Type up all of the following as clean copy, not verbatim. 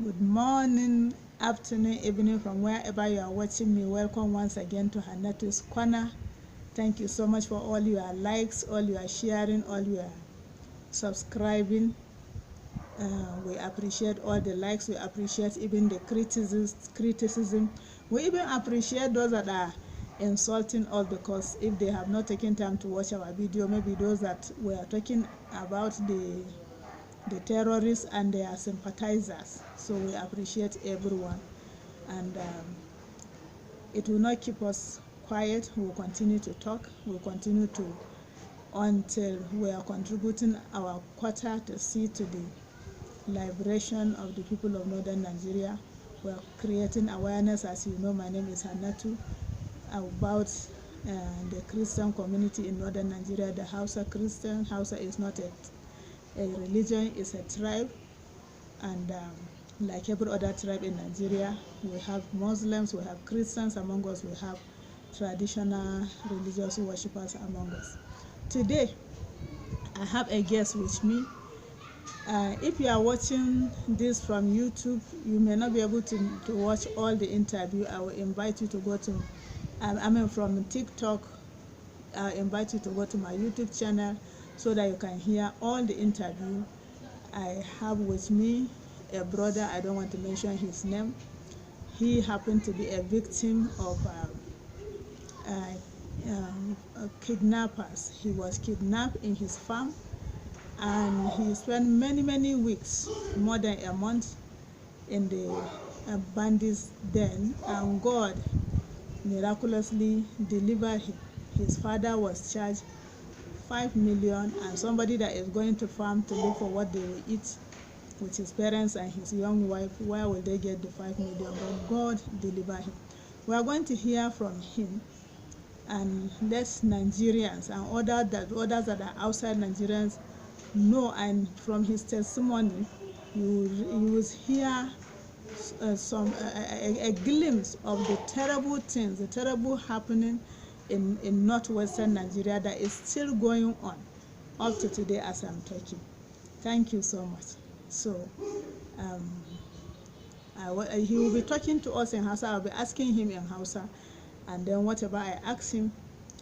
Good morning, afternoon, evening from wherever you are watching me. Welcome once again to Hannatu's Corner. Thank you so much for all your likes, all your sharing, all your subscribing. We appreciate all the likes. We appreciate even the criticism. We even appreciate those that are insulting us, because if they have not taken time to watch our video, maybe those that we are talking about the terrorists and their sympathizers. So we appreciate everyone, and it will not keep us quiet. We will continue to talk. We will continue to until we are contributing our quota to see to the liberation of the people of northern Nigeria. We are creating awareness. As you know, my name is Hannatu, about the Christian community in northern Nigeria, the Hausa Christian. Hausa is not a religion, is a tribe, and like every other tribe in Nigeria, we have Muslims, we have Christians among us, we have traditional religious worshippers among us. Today I have a guest with me. If you are watching this from YouTube, you may not be able to watch all the interview. I will invite you to go to from TikTok, I invite you to go to my YouTube channel so that you can hear all the interview. I have with me a brother. I don't want to mention his name. He happened to be a victim of kidnappers. He was kidnapped in his farm, and he spent many weeks, more than a month, in the bandits' den, and God miraculously delivered him. His father was charged 5 million, and somebody that is going to farm to look for what they will eat with his parents and his young wife, where will they get the 5 million? But God delivered him. We are going to hear from him, and let Nigerians and others that are outside Nigerians know, and from his testimony you will hear a glimpse of the terrible things, the terrible happening in northwestern Nigeria that is still going on up to today as I'm talking. Thank you so much. So he will be talking to us in Hausa. I'll be asking him in Hausa, and then whatever I ask him,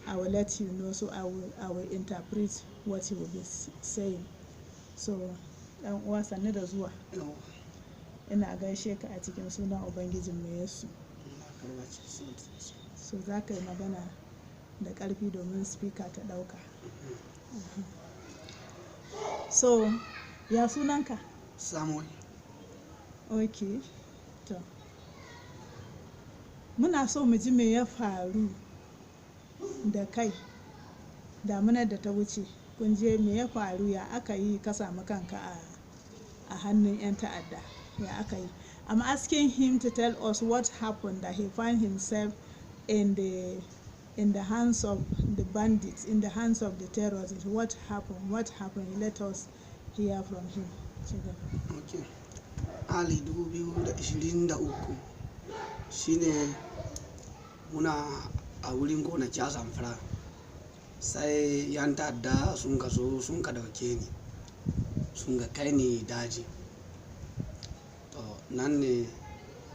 I will let you know. So I will interpret what he will be saying. So what's another zuwa? Ina gaishe ka a cikin sunan Ubangijin mu Yesu. So za ka yi magana da ƙarfi domin speaker ta ɗauka. So ya sunanka? Samuel. Okay. To muna so mu ji me ya faru da kai damunar da ta wuce. Kun je me ya faru, ya aka yi ka samu kanka a hannun 'yan ta'adda? Ya aka yi? I'm asking him to tell us what happened, that he found himself in the hands of the bandits, in the hands of the terrorists. What happened? Let us hear from him. Okay. Ali 2023 shine muna a wurin gonaki a Zamfara, sai 'yan ta'adda sun ka zo sun ka dauke ni, sun ka kai ni daji. To nan ne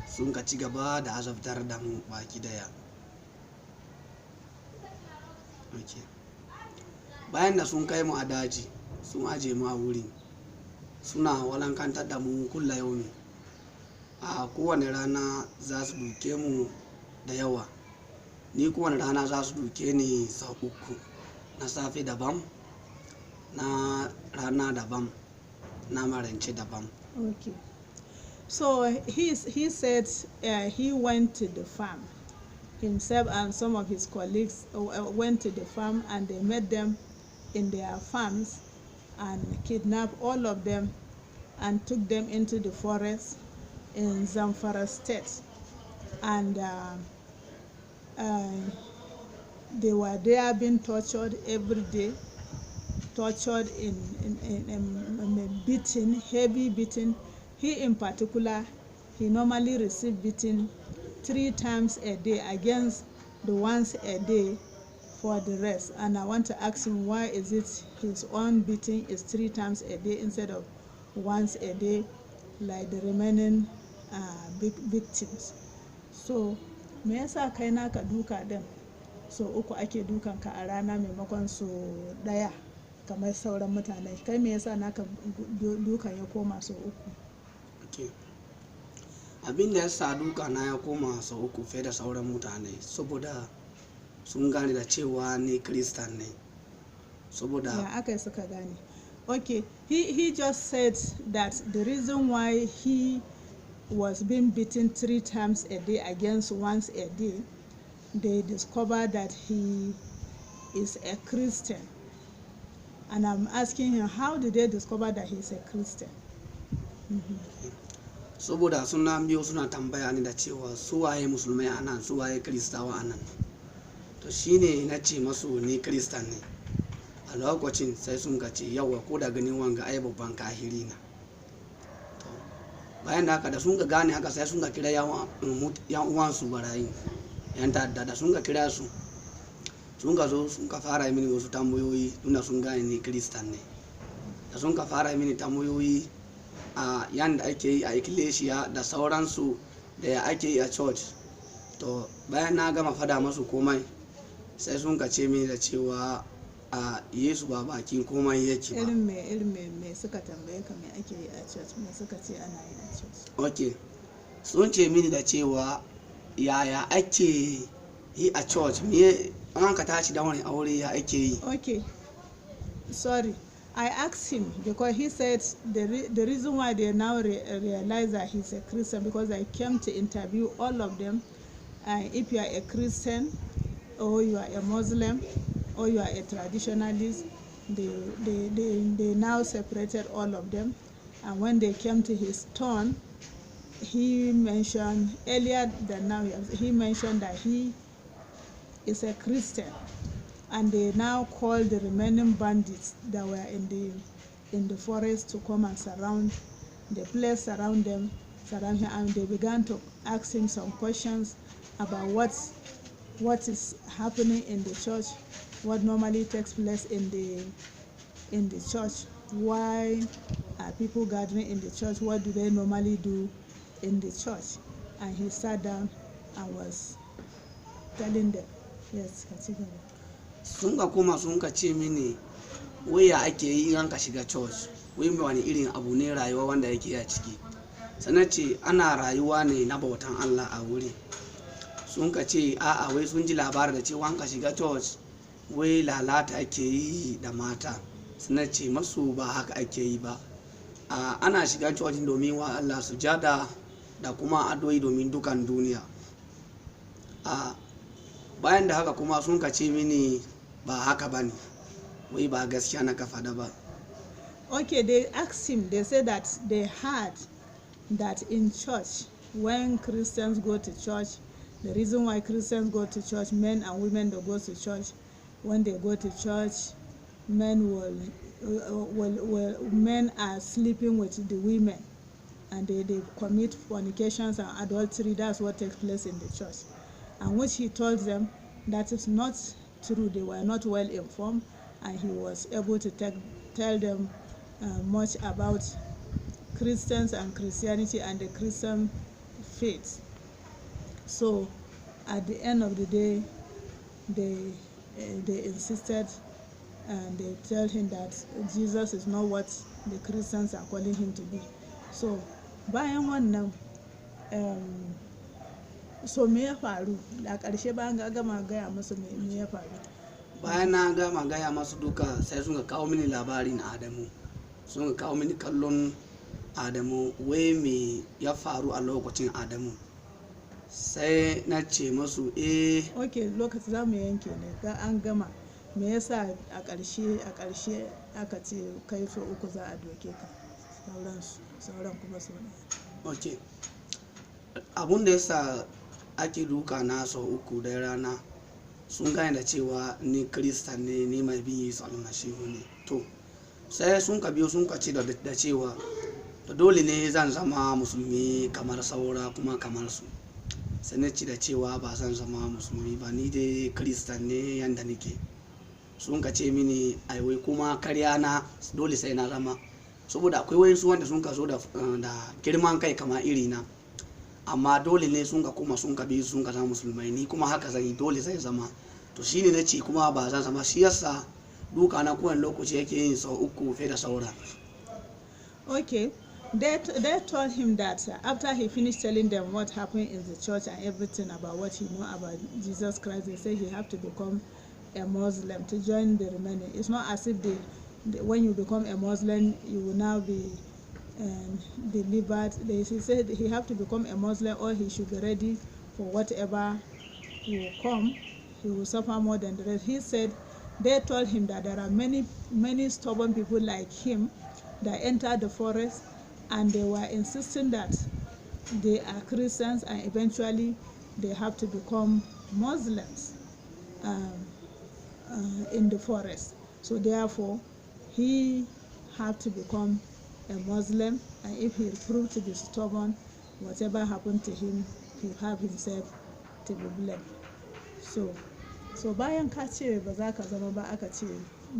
sun ka ci gaba da azabtar da mu baki daya. Okay. Bayan da sun kai mu a daji, sun aje mu a wurin, suna walankantar da mu kulla yaumi. A kowane rana za su duke mu da yawa. Ni kowane rana za su duke ni sau 3, na safe daban, na rana daban, na marance daban. Okay. So he said he went to the farm. Himself and some of his colleagues went to the farm, and they met them in their farms and kidnapped all of them and took them into the forest in Zamfara state. And they were there being tortured every day, tortured in beating, heavy beating. He in particular, he normally received beating 3 times a day against the once a day for the rest. And I want to ask him, why is it his own beating is 3 times a day instead of once a day? like the remaining victims. So me yasa kai naka duka din so uku ake dukan ka a rana maimakon so daya kamar sauran mutane? Kai me yasa naka dukan ya koma so uku? Okay. Abin da ya sa duka na ya koma sau uku fiye da sauran mutane saboda sun gane da cewa ni kristan ne. Saboda ya aka yi suka gane? Okay, he just said that the reason why he was being beaten 3 times a day against once a day, they discovered that he is a Christian. And I'm asking him, how did they discover that he's a Christian? saboda suna biyo suna tambaya ni da cewa su waye musulmai anan, su waye kristawa anan. To shine na ce masu ni kristan ne. A lokacin sai sun ce yawa ko da ganin wanga ai babban kahiri na. To bayan da haka da sun gane haka sai sun kira yan uwansu barayi, yan ta'adda da sun kira su, sun zo sun fara mini wasu tambayoyi tunda sun gane ni kristan ne. Da sun fara mini tambayoyi a yanda ake yi a ikkilisiya da sauransu da ya ake yi a church. To bayan na gama fada masu komai sai sun ce mini da cewa a Yesu ba bakin komai yake ba. Irin me suka tambaye ka me ake yi a church, me suka ce ana yi a church? Okay, sun ce mini da cewa yaya ake yi a church, me an ka tashi da wani aure ya ake yi. Okay, sorry, I asked him because he said the reason why they now realize that he's a Christian because I came to interview all of them. If you are a Christian or you are a Muslim or you are a traditionalist, they now separated all of them. And when they came to his turn, he mentioned earlier than now, he mentioned that he is a Christian. And they now called the remaining bandits that were in the forest to come and surround the place, surround him, and they began to ask him some questions about what is happening in the church, what normally takes place in the church, why are people gathering in the church, what do they normally do in the church. And he sat down and was telling them. Yes, continue. Sun ka koma sun ka ce mini waya ake yi in ka shiga church, wai wani irin abu ne rayuwa wanda yake a ciki. Sannan ce ana rayuwa ne na bautan Allah a wuri. Sun ka ce a'a wai sun ji labarin da cewa an ka shiga church wai lalata ake yi da mata. Sannan ce masu ba haka ake yi ba. Ana shiga church domin wa Allah sujada da kuma addu'o'i domin dukan duniya. Bayan da haka kuma sun ka ce mini ba haka bane, wai ba gaskiya na kafa da ba. Okay, they asked him, they said that they heard that in church, when Christians go to church, the reason why Christians go to church, men and women that go to church, when they go to church, men are sleeping with the women and they commit fornications and adultery. That's what takes place in the church. And which he told them that is not true. They were not well informed, and he was able to tell them much about Christians and Christianity and the Christian faith. So at the end of the day, they insisted and they told him that Jesus is not what the Christians are calling him to be. So bayan wannan so me ya faru da ƙarshe bayan ga gama gaya musu me ya faru? Bayan na gama gaya masu duka sai sun kawo mini labarin Adamu, sun kawo mini kallon Adamu, wai me ya faru a lokacin Adamu. Sai na ce masu okay, lokaci za mu yanke ne ga an gama. Me yasa a ƙarshe aka ce kai so uku za a doke ka, sauran kuma so ne? Okay, abun da yasa ake duka na sau uku da rana, sun gane da cewa ni kristan ne, ni mai bin Yesu almasihu ne. To sai sun ka biyo sun ka ce da cewa to dole ne zan zama musulmi kamar saura kuma kamar su. Sai na ce da cewa ba zan zama musulmi ba, ni dai kristan ne yanda nake. Sun ka ce mini aiwai kuma karya na dole sai na zama saboda akwai wayansu wanda sun ka zo da girman kai kama iri na, amma dole ne sun ka kuma sun ka bi sun ka zama musulmai, ni kuma haka zan yi, dole zai zama. To shine na ce kuma ba zan zama, shi yasa duka na kowane lokaci yake yin sau 3 fiye da saura. Okay, they told him that after he finished telling them what happened in the church and everything about what he knew about Jesus Christ, they said he have to become a Muslim to join the remaining. It's not as if when you become a Muslim, you will now be delivered. He said he have to become a Muslim, or he should be ready for whatever will come. He will suffer more than the rest. He said they told him that there are many stubborn people like him that entered the forest, and they were insisting that they are Christians and eventually they have to become Muslims in the forest. So therefore, he had to become a Muslim, and if he proved to be stubborn, whatever happened to him, he have himself to be blamed. So bayan ka ce ba za ka zama ba, aka ce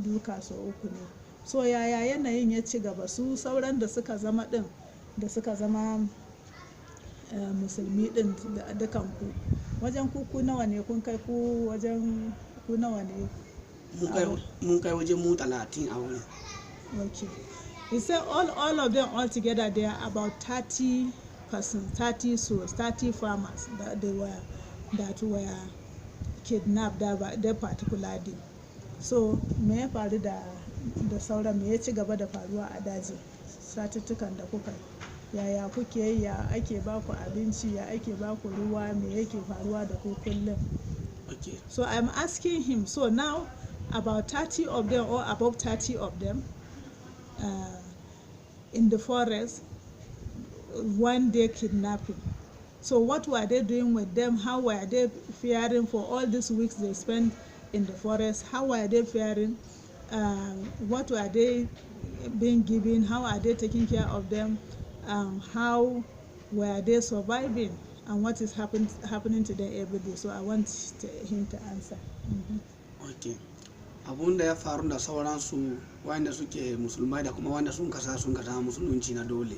duka so 3 ne. So yaya yanayin ya ci gaba, su sauran da suka zama musulmi din da dukan ku, wajen ku nawa ne, kun kai ku wajen ku nawa ne? Mun kai wajen mu 30 a wurin. Okay. He said all of them all together, they are about 30 persons, 30 souls, 30 farmers that were kidnapped that particular day. So me ya faru da sauran, me ya ci gaba da faruwa a daji satuttukan da kuka, yaya kuke yi, ya ake ba ku abinci, ya ake ba ku ruwa, me yake faruwa da ku kullum? Okay. So I'm asking him, so now about 30 of them or above 30 of them in the forest, one day kidnapping. So what were they doing with them? How were they faring for all these weeks they spent in the forest? How were they faring? What were they being given? How are they taking care of them? How were they surviving? And what is happening to them every day? So I want him to answer. Okay. Abun da ya faru da sauransu wanda suke musulmai da kuma wanda sun kasa musulunci na dole.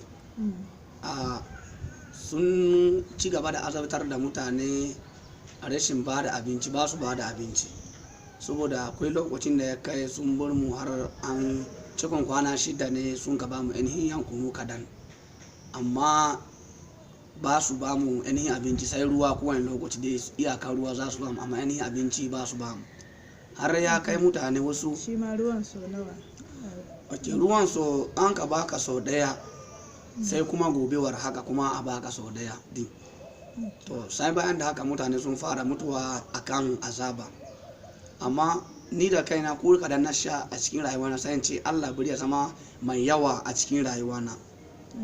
Sun ci gaba da azabtar da mutane a rashin ba da abinci, ba su ba da abinci, saboda akwai lokacin da ya kai sun bar mu har an cikin kwana 6 ne sun ka ba mu ainihin yankunu kadan, amma ba su ba mu ainihin abinci, sai ruwa kowane lokaci da iyakar ruwa za su ba mu, amma ainihin abinci ba su ba mu, har ya kai mutane wasu. Shi ma ruwan so nawa? Okay, ruwan so an ka baka sau 1 sai kuma gobewar haka kuma a baka sau 1 din. To sai bayan da haka mutane sun fara mutuwa akan azaba, amma ni da kaina ko kadan na sha a cikin rayuwana sai ce Allah bari ya zama mai yawa a cikin rayuwana.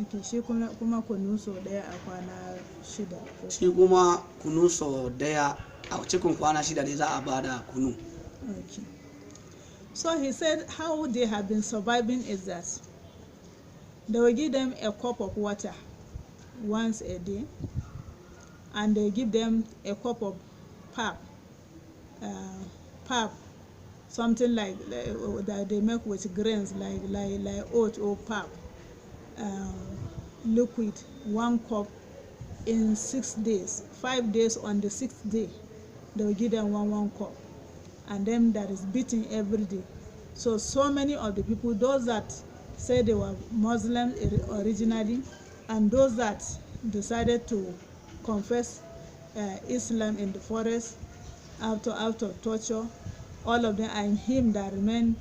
Okay, shi kuma kunu sau 1 a kwana 6. Shi kuma kunu sau 1 a cikin kwana 6 ne za a bada kunu. Okay. So he said how they have been surviving is that they will give them a cup of water once a day, and they give them a cup of pap, something like that they make with grains like oat or pap, liquid, 1 cup in 6 days. 5 days, on the 6th day they will give them one cup, and then that is beaten every day. So many of the people, those that say they were Muslims originally, and those that decided to confess Islam in the forest after torture, all of them, and him that remained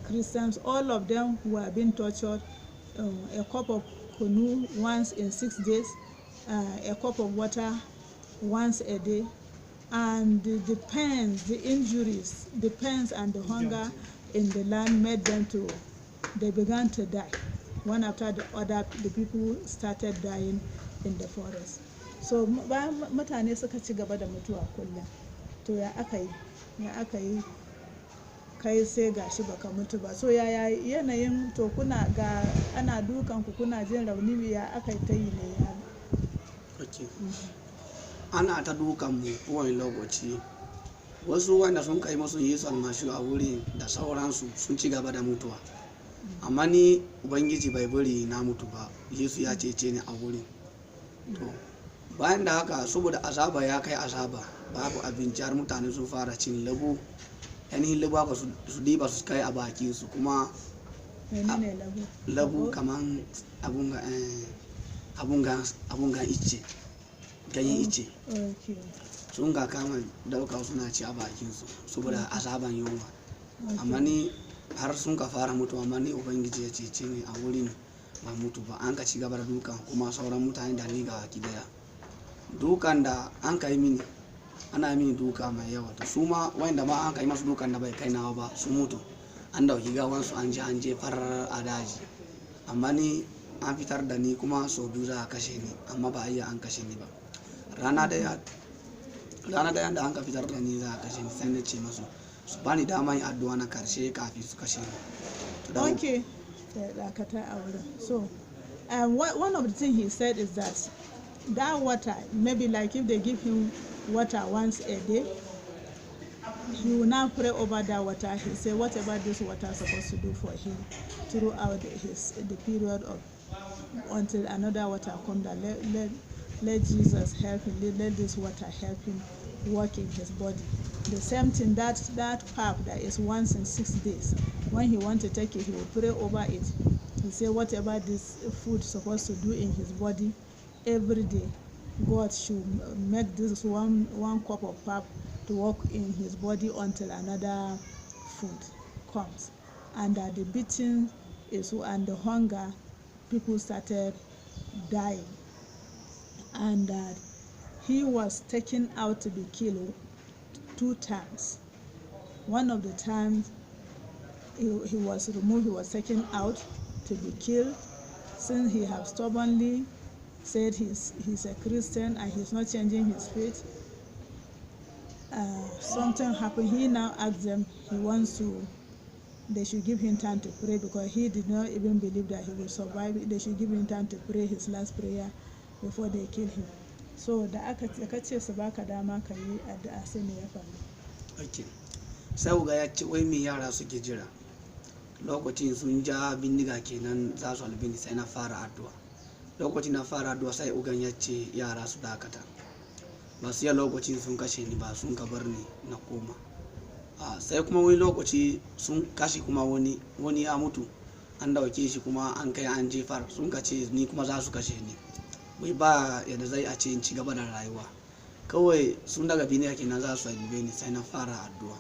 Christians, all of them were being tortured. A cup of kunu once in 6 days, a cup of water once a day, and the pains, the injuries, the pains and the hunger in the land made them they began to die. One after the other, the people started dying in the forest. So mutane suka ci gaba da mutuwa kullum. To ya aka yi kai sai gashi baka mutu ba. So yaya yanayin, to kuna ga ana dukan ku, kuna jin rauni, ya aka yi ta yi ne ya? Okay. Ana ta dukan mu kowane lokaci, wasu wanda sun kai musu Yesu almashi a wuri da sauransu sun ci gaba da mutuwa, amma ni ubangiji bai bari na mutu ba, Yesu ya cece ni a wurin. To bayan da haka saboda azaba ya kai azaba, babu abinci har mutane sun fara cin labu, ainihin labu ba su diba su kai a bakin su, kuma labu kaman abun ga ice, ganyen ice sun ga kama dauka suna ci a bakin su saboda azaban yunwa. Amma ni har sun ka fara mutu, amma ni ubangiji ya cece ni a wurin, ba mutu ba. An ka ci gaba da dukan kuma sauran mutane da ni ga daya. Dukan da an ka yi mini, ana mini duka mai yawa, to su ma wanda ma an ka yi masu dukan da bai kai nawa ba su mutu, an dauki gawansu an je farar a daji. Amma ni an fitar da ni kuma sau biyu za a kashe ni, amma ba a iya an kashe ni ba. Rana daya da an ka fitar da ni za a kashe ni, sai na ce masu su bani dama yin addu'a na karshe kafin su kashe ni. Okay, so one of the things he said is that water, maybe like if they give him water once a day, he will now pray over that water. He said whatever this water is supposed to do for him throughout the period of until another water comes, that let Jesus help him, let this water help him work in his body. The same thing, that pap that is once in 6 days, when he wants to take it, he will pray over it. He say whatever this food is supposed to do in his body every day, God should make this one cup of pap to work in his body until another food comes. And the beating and the hunger, people started dying, and that he was taken out to be killed 2 times. One of the times he was removed, he was taken out to be killed, since he has stubbornly said he's a Christian and he's not changing his faith. Something happened. He now asked them, they should give him time to pray, because he did not even believe that he will survive. They should give him time to pray his last prayer before they kill him. So da aka ce su baka dama ka yi addu'a, sai me ya faru? Okay, sai ga ya ce wai me yara suke jira, lokacin sun ja bindiga kenan za su halbe ni, sai na fara addu'a. Lokacin na fara addu'a sai ugan ya ce yara su dakata, ba su yi lokacin sun kashe ni ba, sun ka bar ni na koma. Sai kuma wani lokaci sun kashe kuma wani ya mutu, an dauke shi kuma an kai an jefar, sun ka ce ni kuma za su kashe ni. Wai ba yadda zai a ce in ci gaba da rayuwa, kawai sun daga bindiga kenan za su halbe ni, sai na fara addu'a.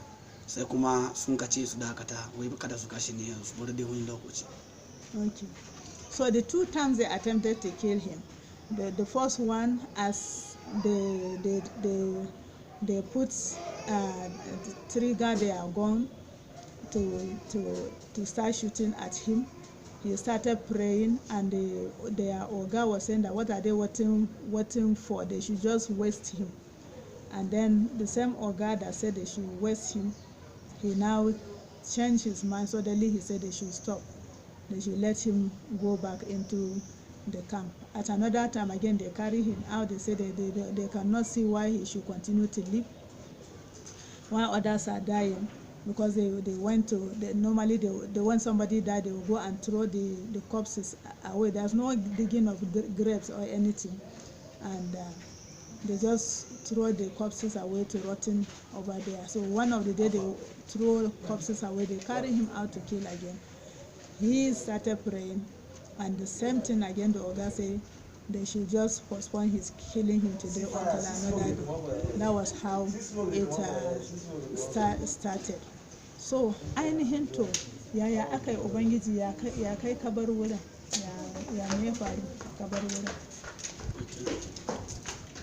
Sai kuma sun ka ce su dakata, wai kada su kashe ni yanzu, bari dai wani lokaci. Okay, so the 2 times they attempted to kill him, the first one, as they put the trigger, they are gone to start shooting at him. He started praying, and their Oga was saying that what are they waiting for? They should just waste him. And then the same Oga that said they should waste him, he now changed his mind. Suddenly he said they should stop. They should let him go back into the camp. At another time again, they carry him out. They say they cannot see why he should continue to live while others are dying, because they went to, normally when somebody died, they will go and throw the corpses away. There's no digging of graves or anything, and they just throw the corpses away to rotten over there. So one of the day they throw corpses away, they carry him out to kill again. He started praying, and the same thing again, the Oga say they should just postpone his killing him today until another day. That was how it started. So ainihin to yaya aka yi Ubangiji ya kai kabar wurin, ya ne faru kabar wurin?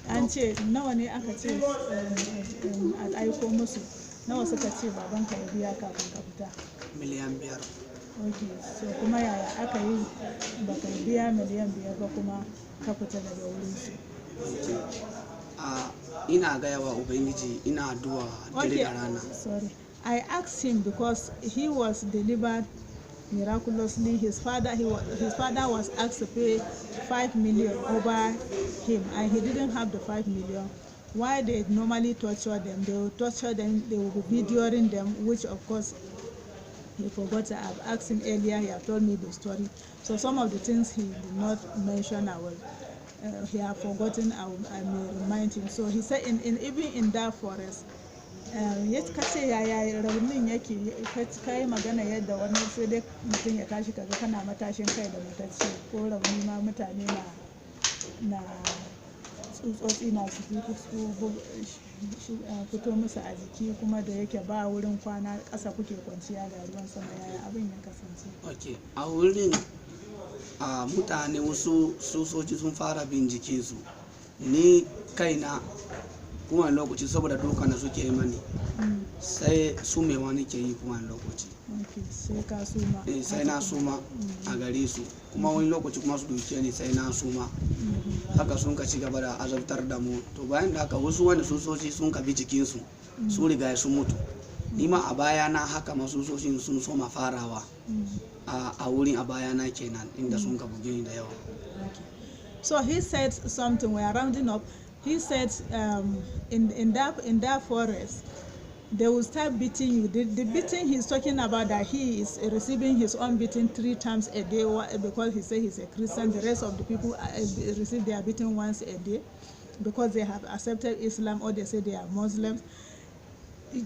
An ce nawa ne aka ce a aiko musu, nawa suka ce babanka ya biya kafin ka fita? Miliyan 5. Okay, so kuma yaya aka yi baka biya miliyan 5 ba kuma ka fita daga wurin su? Ina gaya wa Ubangiji, ina addu'a dare da rana. Sorry, I asked him because he was delivered miraculously. His father was asked to pay 5 million over him, and he didn't have the 5 million. Why they normally torture them? They will torture them, they will be videoing them, which of course he forgot. I've asked him earlier, he have told me the story. So some of the things he did not mention, he have forgotten, I may remind him. So he said even in that forest, ya kace yaya raunin yake, kai magana yadda wani sai dai mutum ya tashi kaga kana matashin kai da matacce, ko rauni ma mutane na tsutsotsi na su fito musu a jiki, kuma da yake ba wurin kwana, ƙasa kuke kwanciya ga ruwan sama, yaya abin ya kasance? Okay, a wurin mutane wasu sojoji sun fara bin jikinsu, ni kaina kuma lokaci saboda doka na suke yi mani sai sumewa nake yi kuma lokaci. Sai na suma a gare su, kuma wani lokaci kuma su duke ni sai na suma. Haka sun ka ci gaba da azabtar da mu. To bayan da haka wasu wani sojoji sun ka bi jikinsu, su riga sun mutu. Ni ma a bayana haka masu sojojin sun soma farawa a wurin a bayana kenan inda sun ka buge ni da yawa. So he said something, we are rounding up. He said in that forest, they will start beating you. The beating he's talking about, that he is receiving his own beating 3 times a day, because he said he's a Christian. The rest of the people receive their beating once a day because they have accepted Islam, or they say they are Muslims.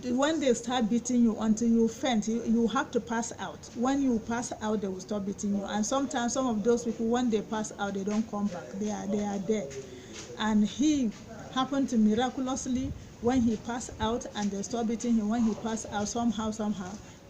When they start beating you until you faint, you have to pass out. When you pass out, they will stop beating you. And sometimes some of those people, when they pass out, they don't come back. They are dead. And he happened to miraculously, when he passed out and they stopped beating him, when he passed out, somehow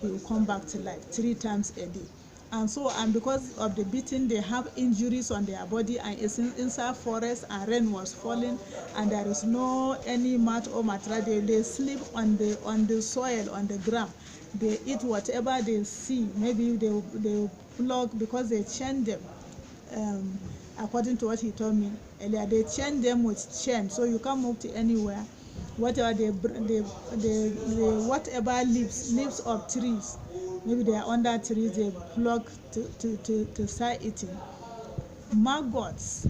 he will come back to life 3 times a day. And because of the beating, they have injuries on their body, and it's inside forest, and rain was falling, and there is no any mat or mattress. They sleep on the soil, on the ground. They eat whatever they see. Maybe they plug, because they chain them. According to what he told me earlier, they chain them with chain, so you can't move to anywhere. Whatever they whatever leaves of trees, maybe they are under trees, they plug to start eating. Maggots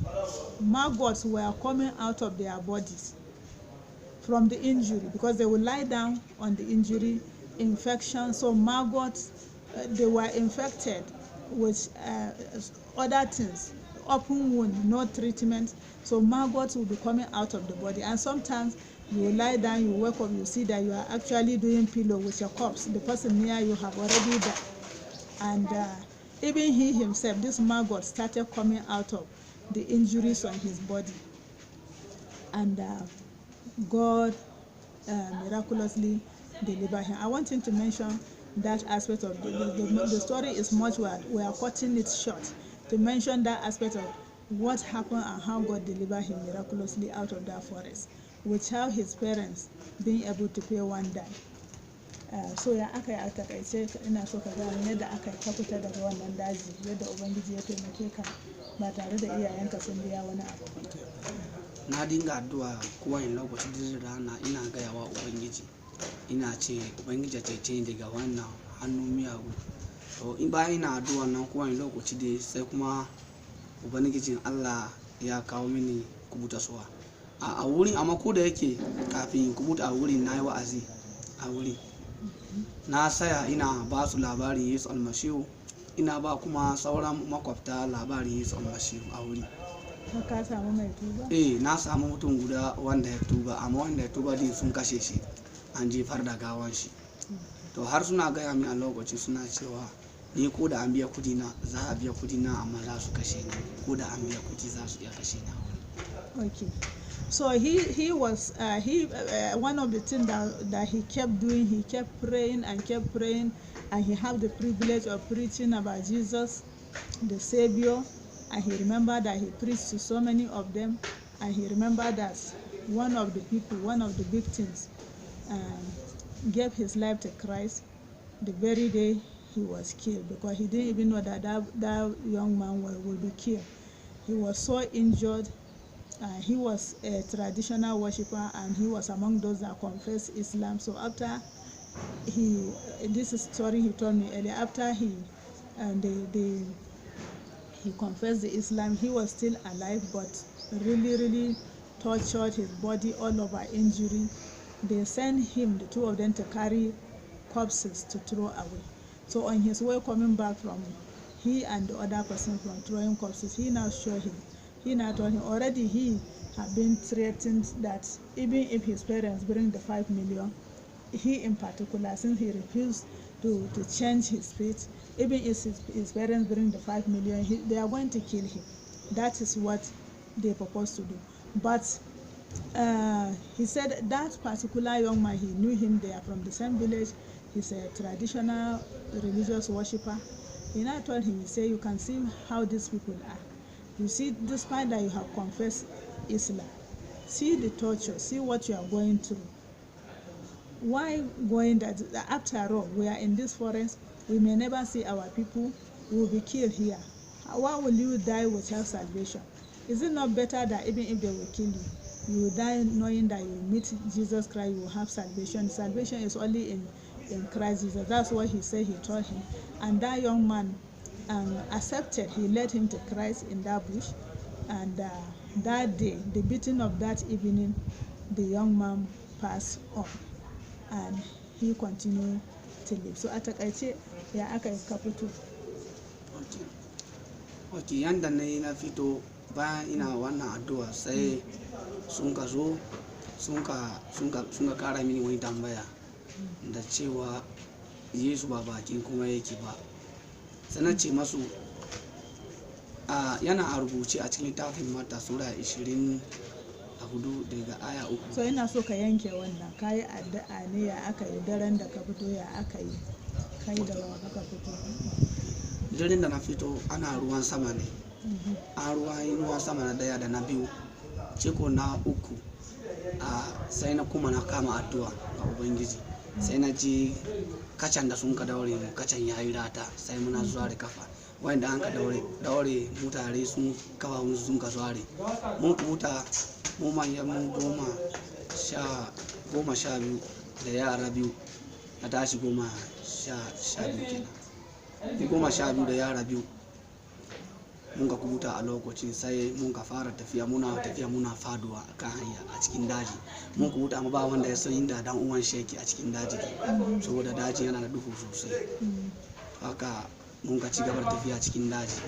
were coming out of their bodies from the injury, because they will lie down on the injury, infection. So maggots, they were infected with other things, open wound, no treatment. So maggots will be coming out of the body, and sometimes you lie down, you wake up, you see that you are actually doing pillow with your corpse. The person near you have already died. And even he himself, this maggot started coming out of the injuries on his body. And God miraculously delivered him. I want him to mention that aspect of the story is much, we are cutting it short, to mention that aspect of what happened and how God delivered him miraculously out of that forest, without his parents being able to pay one dime. So ya aka yi a takaice, ina so ka gane yadda aka yi ka fita daga wannan daji, yadda Ubangiji ya taimake ka ba tare da iyayenka sun biya wani abu. Na dinga addu'a kowane lokaci da rana, ina gaya wa Ubangiji, ina ce Ubangiji ya cece ni daga wannan hannun miyagu. To in bayan ina addu'a nan kowane lokaci dai, sai kuma Ubangijin Allah ya kawo mini kubutarwa a wurin. Amma ko da yake kafin kubuta a wurin, na yi wa'azi a wurin, na saya ina ba su labarin Yesu Almasihu, ina ba kuma sauran makwabta labarin Yesu Almasihu a wurin. Ka samu mai tuba? Na samu mutum guda wanda ya tuba, amma wanda ya tuba din sun kashe shi, an jefar da gawan shi. To har suna gaya min a lokaci, suna cewa ni ko da an biya kudi na, za a biya kudi na, amma za su kashe ni. Ko da an biya kudi za su iya kashe ni. Okay. So he was one of the things that he kept doing, he kept praying, and he had the privilege of preaching about Jesus, the Savior, and he remembered that he preached to so many of them, and he remembered that one of the victims gave his life to Christ the very day he was killed, because he didn't even know that young man would be killed. He was so injured. He was a traditional worshiper, and he was among those that confessed Islam. So after this story he told me earlier, after he confessed the Islam, he was still alive, but really tortured, his body all over injury. They sent him, the two of them, to carry corpses to throw away. So on his way coming back from, he and the other person from throwing corpses, he now told him already he had been threatened that even if his parents bring the 5 million, he in particular, since he refused to change his faith, even if his parents bring the 5 million, they are going to kill him. That is what they propose to do. But he said that particular young man, he knew him, they are from the same village, he's a traditional religious worshipper. He now told him, he said, you can see how these people are. You see, despite that you have confessed Islam, see the torture, see what you are going through. Why going that? After all, we are in this forest, we may never see our people, we will be killed here. Why will you die without salvation? Is it not better that even if they will kill you, you will die knowing that you will meet Jesus Christ, you will have salvation? Salvation is only in Christ Jesus. That's what he said, he told him. And that young man accepted. He led him to Christ in that bush. And that day, the beating of that evening, the young man passed on. And he continued to live. So a takaice ya aka yi ka fito. Ok, yanda na fito bayan ina wannan addu'a sai sun ka zo sun ka kara mini wani tambaya da cewa Yesu ba bakin kuma yake ba. Sai na ce masu yana a rubuce a cikin littafin Mata sura 24 daga aya 3. So ina so ka yanke wannan, ka yi addu'a ne ya aka yi daren da ka fito, ya aka yi kai da wa ka fito. Daren da na fito ana ruwan sama ne, an ruwan sama na daya da na biyu, ciko na uku sai na kuma na kama addu'a ga Ubangiji. Sai na ji kacan da sun ka daure mu, kacan ya yi rata, sai muna zuwa da kafa wanda an ka daure mutare sun kafa musu sun ka zuwa mun kuta mu manyan mu 12 da yara biyu, na tashi 12 kenan, 12 da yara biyu mun ka kubuta a lokacin. Sai mun ka fara tafiya muna faduwa kan hanya a cikin daji. Mun kubuta amma ba wanda ya san inda dan uwan sheki a cikin daji, saboda daji yana da duhu sosai. Haka mun ka ci gaba da tafiya cikin daji,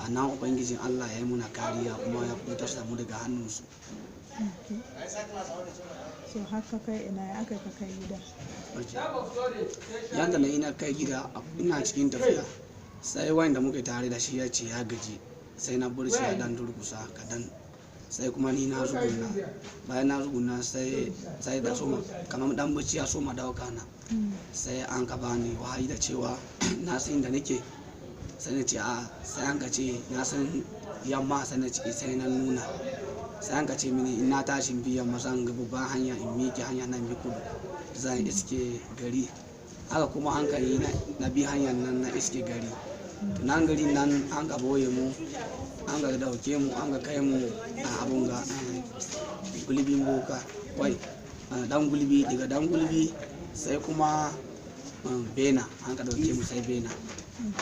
a nan Ubangijin Allah ya yi muna kariya kuma ya kubutar da mu daga hannunsu. So haka kai ina ya aka kai gida? Yanda na ina kai gida, ina cikin tafiya sai wanda muke tare da shi ya ce ya gaji, sai na bar shi ya dan durkusa kadan, sai kuma ni na zuguna. Bayan na zuguna sai da soma kamar dan bacci ya soma dauka na, sai an ka bani wahayi da cewa na san inda nake. Sai na ce sai an ka ce na san yamma, sai na ce sai na nuna, sai an ka ce mini in na tashi biyan masan ga babban hanya in miƙe hanya nan bi kudu zan iske gari. Haka kuma an ka yi na bi hanyar nan na iske gari. Nan gari nan an ka boye mu, an ka dauke mu, an ka kai mu a abun ga gulbin boka dan gulbi. Daga dan gulbi sai kuma bena, an ka dauke mu sai bena.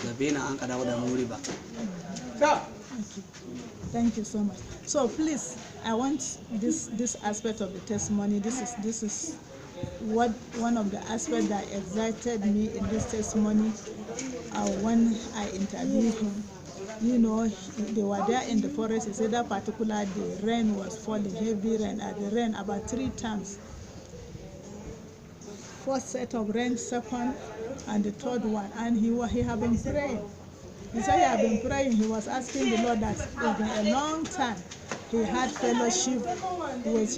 Da bena an ka dawo da mu riba. Thank you so much. So please, I want this aspect of the testimony. This is what one of the aspects that excited me in this testimony when I interviewed him. You know, they were there in the forest. He said that particular day rain was falling, heavy rain. At the rain about 3 times. First set of rain, second, and the third one. And he had been praying. He said he had been praying. He was asking the Lord that it's been a long time he had fellowship with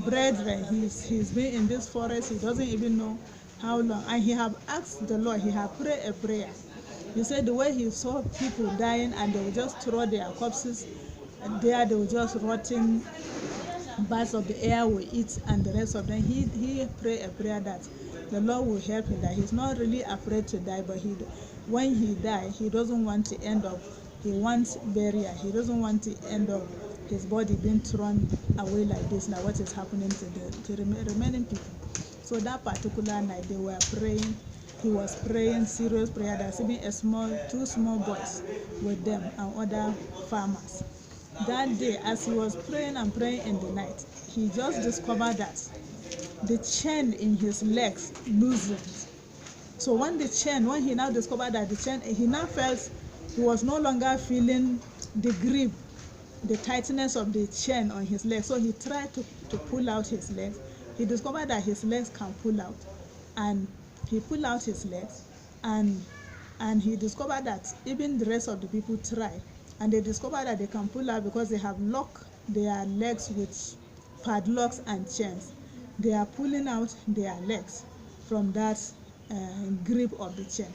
brethren. He's been in this forest. He doesn't even know how long. And he have asked the Lord. He have prayed a prayer. He said the way he saw people dying and they would just throw their corpses there, they would just rotting, birds of the air will eat, and the rest of them. He prayed a prayer that the Lord will help him, that he's not really afraid to die, but when he dies, he doesn't want to end up, he wants burial. He doesn't want to end up his body being thrown away like this, now what is happening to the remaining people. So that particular night, they were praying. He was praying serious prayer. There's even two small boys with them and other farmers. That day, as he was praying and praying in the night, he just discovered that the chain in his legs loosened. So when he now discovered that the chain, he now felt he was no longer feeling the grip, the tightness of the chain on his legs. So he tried to pull out his legs. He discovered that his legs can pull out, and he pulled out his legs, and he discovered that even the rest of the people tried, and they discovered that they can pull out because they have locked their legs with padlocks and chains. They are pulling out their legs from that grip of the chain.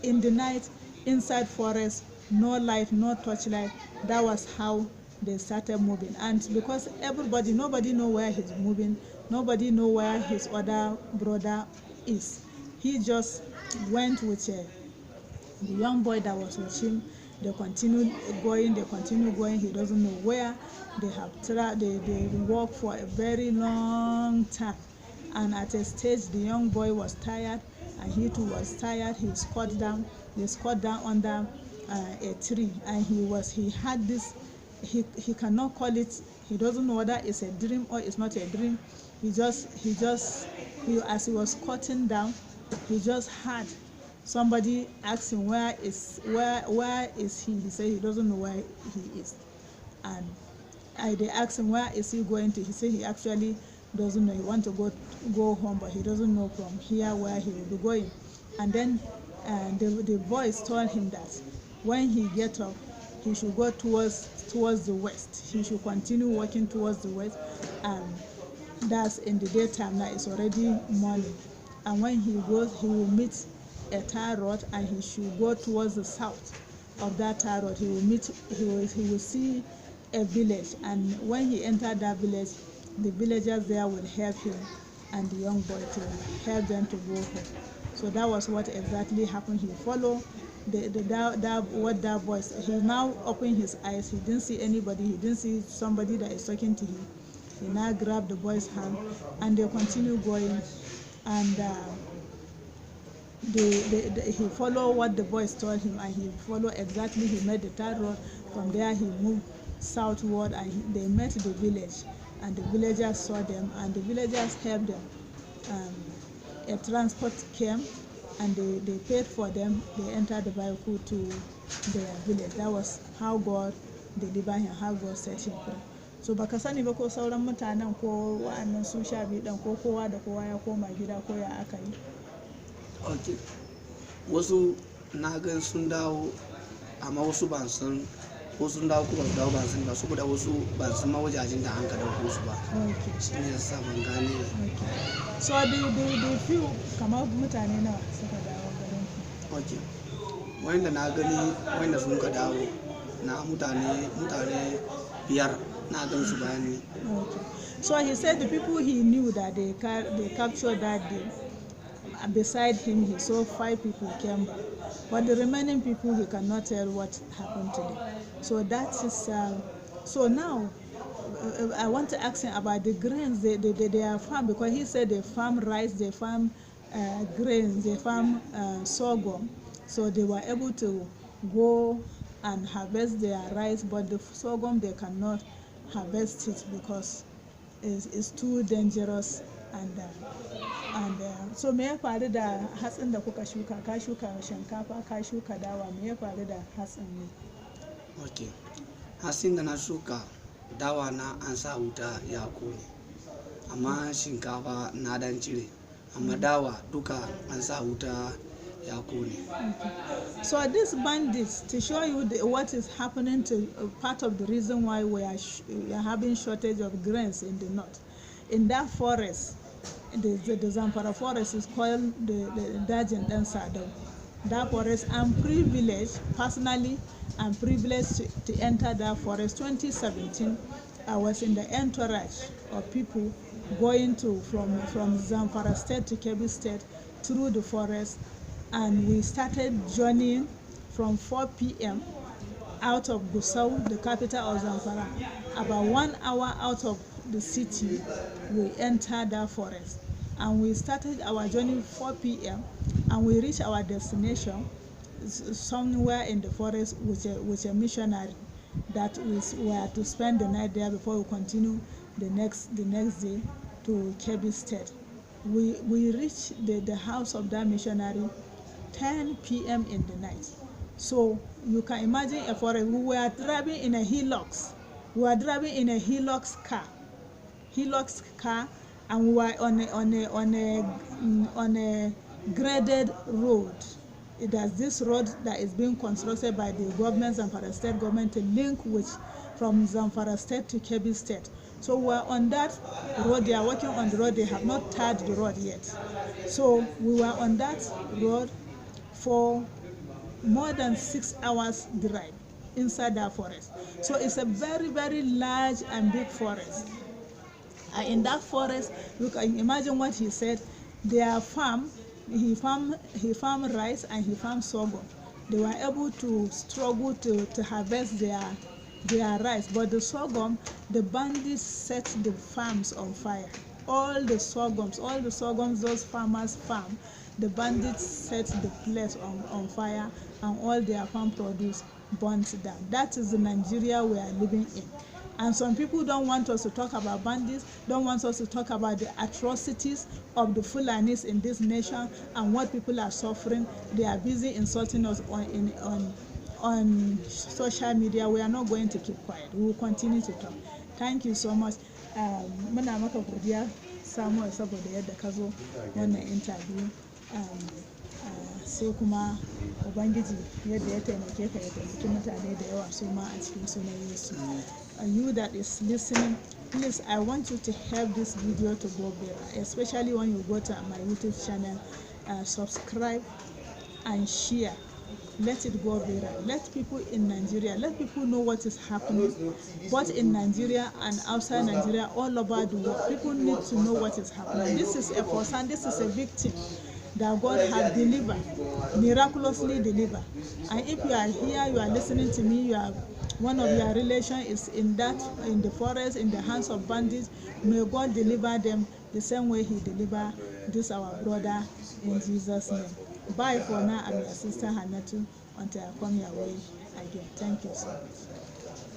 In the night, inside forest, no light, no torchlight. That was how they started moving. And because nobody know where he's moving, nobody know where his other brother is. He just went with the young boy that was with him. They continue going. He doesn't know where. They walk for a very long time. And at a stage, the young boy was tired, and he too was tired. He squat down under a tree, and he had this. He cannot call it. He doesn't know whether it's a dream or it's not a dream. As he was squatting down, he just had somebody ask him where is he. He said he doesn't know where he is, and they asked him where is he going to. He said he actually doesn't know. He wants to go home, but he doesn't know from here where he will be going. And then the voice told him that when he gets up, he should go towards the west. He should continue walking towards the west. That's in the daytime. Now it's already morning. And when he goes, he will meet a tar road, and he should go towards the south of that tar road. He will see a village, and when he entered that village, the villagers there will help him and the young boy to help them to go home. So that was what exactly happened. He followed what that voice. He now opened his eyes. He didn't see anybody. He didn't see somebody that is talking to him. He now grabbed the boy's hand, and they continue going, and he followed what the boys told him, and he followed exactly. He met the third road. From there he moved southward, and they met the village, and the villagers saw them, and the villagers helped them. A transport came, and they paid for them. They entered the vehicle to their village. That was how God delivered him, how God set him free. So baka sani ba ko sauran mutanen ko wa'annan sun sha biyu dan ko kowa da kowa ya koma gida ko ya aka yi. Okay. Wasu na gan sun dawo, amma wasu ban san ko sun dawo ko ba su dawo ban san ba, saboda wasu ban san ma wajajen da an ka dauko su ba. Okay. Shi ne yasa ban gane. Okay. So the few kamar mutane nawa suka dawo garin ku? Okay. Wanda na gani, wanda sun ka dawo na mutane biyar na gan su bayani. Okay. So he said the people he knew that they captured that day, beside him he saw 5 people came back, but the remaining people he cannot tell what happened to them. So that is so now I want to ask him about the grains they are farm, because he said they farm rice, they farm grains, they farm sorghum. So they were able to go and harvest their rice, but the sorghum they cannot harvest it because it's too dangerous. And so me ya faru da hatsin da kuka shuka? Ka shuka shinkafa, ka shuka dawa, me ya faru da hatsin ne? Okay. Hatsin da na shuka, dawa na an sa wuta ya kone, amma shinkafa na dan cire, amma dawa duka an sa wuta ya kone. Okay. So these bandits, to show you what is happening to part of the reason why we are having shortage of grains in the north. In that forest, the Zamfara forest is called the Dajin Dan Sadau. That forest, I'm privileged, personally, I'm privileged to enter that forest. 2017, I was in the entourage of people going from Zamfara state to Kebbi state through the forest, and we started journeying from 4 p.m. out of Gusau, the capital of Zamfara. About 1 hour out of the city, we entered that forest, and we started our journey 4 p.m. and we reached our destination somewhere in the forest with a missionary that we were to spend the night there before we continue the next day. to Kebbi State. We reached the house of that missionary 10 p.m. in the night. So you can imagine a forest. We were driving in a Hilux. We were driving in a Hilux car, and we were on a graded road. It has this road that is being constructed by the government, Zamfara State government, to link with from Zamfara State to Kebbi State. So we're on that road. They are working on the road. They have not tarred the road yet. So we were on that road for more than 6 hours drive inside that forest. So it's a very, very large and big forest. And in that forest, you can imagine what he said. Their farm, he farmed rice and he farmed sorghum. They were able to struggle to harvest their rice, but the sorghum, the bandits set the farms on fire. All the sorghums those farmers farm, the bandits set the place on fire, and all their farm produce burnt down. That is the Nigeria we are living in. And some people don't want us to talk about bandits, don't want us to talk about the atrocities of the Fulanis in this nation and what people are suffering. They are busy insulting us on social media. We are not going to keep quiet. We will continue to talk. Thank you so much. Muna maka godiya Samuel saboda yadda ka zo wannan interview. Sai kuma Ubangiji yadda ya taimake ka ya taimaki mutane da yawa su ma a cikin sunan Yesu. You that is listening, please, I want you to help this video to go viral, especially when you go to my YouTube channel. Subscribe and share. Let it go viral. Let people in Nigeria, let people know what is happening, both in Nigeria and outside Nigeria, all over the world. People need to know what is happening. This is a person, this is a victim that God has delivered, miraculously delivered. And if you are here, you are listening to me, you are one of your relations is in the forest, in the hands of bandits, may God deliver them the same way he delivered this our brother in Jesus' name. Bye for now. I'm your sister Hannatu until I come your way again. Thank you so much.